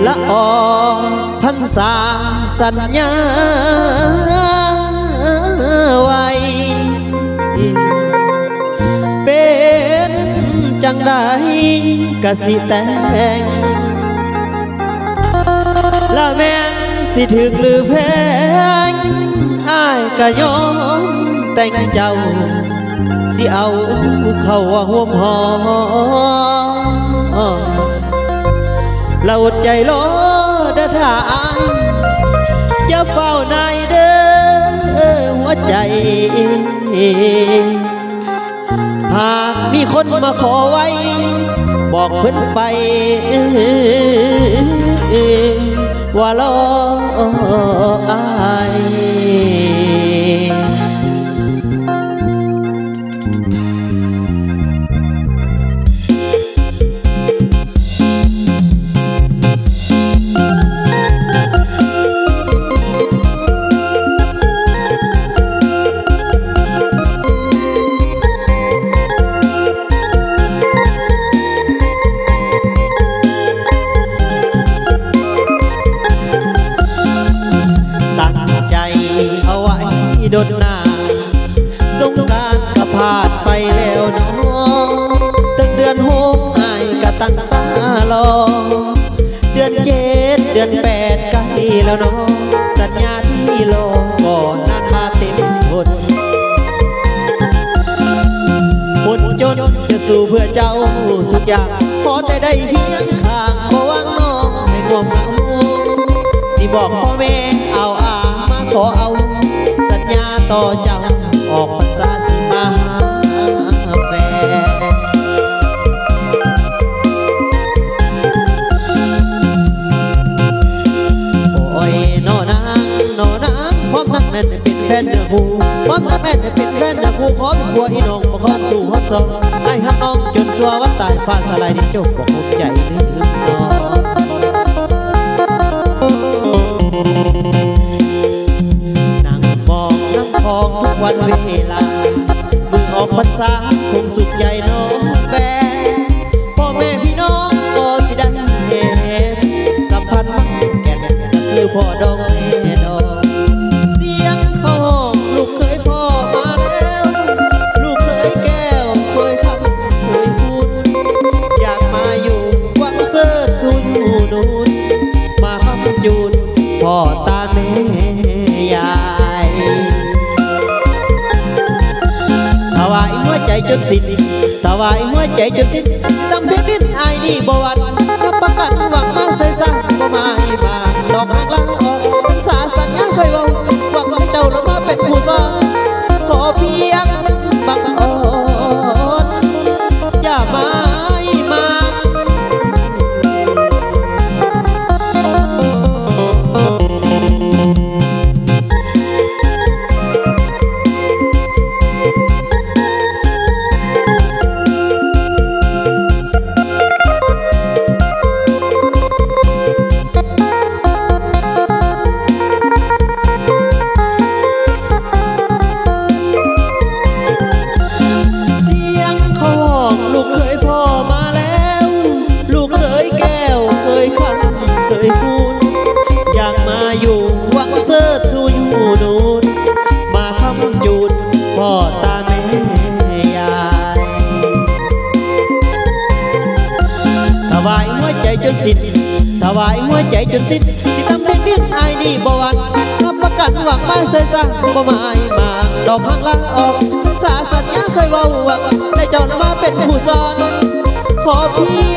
ละออพันษาสัญญาไว้เป็นจังใดกะสิแต่งละแม่นสิถึกหรือแพงอ้ายกะยอมแต่งเจ้าสิเอาเข้าห่วมหอเราอดใจรอเด้อท่าอายอย่าเฝ้านายเด้อหัวใจหากมีคนมาขอไว้บอกเพิ่นไปว่ารออายดนหน้าสงกรานต์ก็ผ่านไปแล้วเนาะตั้งเดือนหกอ้ายก็ตั้งตารอเดือนเจ็ดเดือนแปดใกล้แล้วเนาะสัญญาที่รอก่อนนานมาเต็มทนคนจนจะสู้เพื่อเจ้าทุกอย่างขอแต่ได้เฮียงข้างบ่วางน้องให้ง่วงเหงาสิบอกพ่อแม่เอาอามาขอเอาสัญญาต่อเจ้าออกพรรษาสิมาหาแฟนโอ้ยนอนางพร้อมทั้งนั้นเป็นแฟนเนื้อคู่พร้อมทั้งนั้นเป็นแฟนเนื้อคู่ขอเป็นผัวอีน้องบ่ขอสู่ฮอดซองไอ้ฮักน้องจนสัววันตายฟ้าสลายดินจบบ่คงใจลืมน้องของทุกวันเวลามือออกพรรษาคงสุขใหญ่น้องแฟนพ่อแม่พี่น้องก็สิได้เห็นสัมพันธ์แก่นก็คือพ่อดองแม่ดองเสียงเขาห้องลูกเคยพ่อมาแล้วลูกเคยแก้วเคยคำเคยพูดอยากมาอยู่หวังเสิร์ชสู่อยู่นู่นมาคำจูนพ่อตาแม่ยายถวายหัวใจจนสิ้นถวายหัวใจจนสิ้นทำเพียงดิ้นอายนี่บ่หวั่นรับประกันหวังมาใส่สั่งบ่มาให้มาดอกหักลาออกพรรษาสัญญาเคยเว้าหวังให้เจ้าลงมาเป็นผู้สอนขอเพียงบังอ่อนอย่ามาถวายหัวใจจนสิ้นสิทำเพลงดิ้นอายนี่บ่หวั่นรับประกันหวังมาเสยสั่งบ่มาให้มาดอกหักลาออกพรรษาสัญญาเคยเว้าหวังได้เจ้ามาเป็นผู้สอนขอเพีย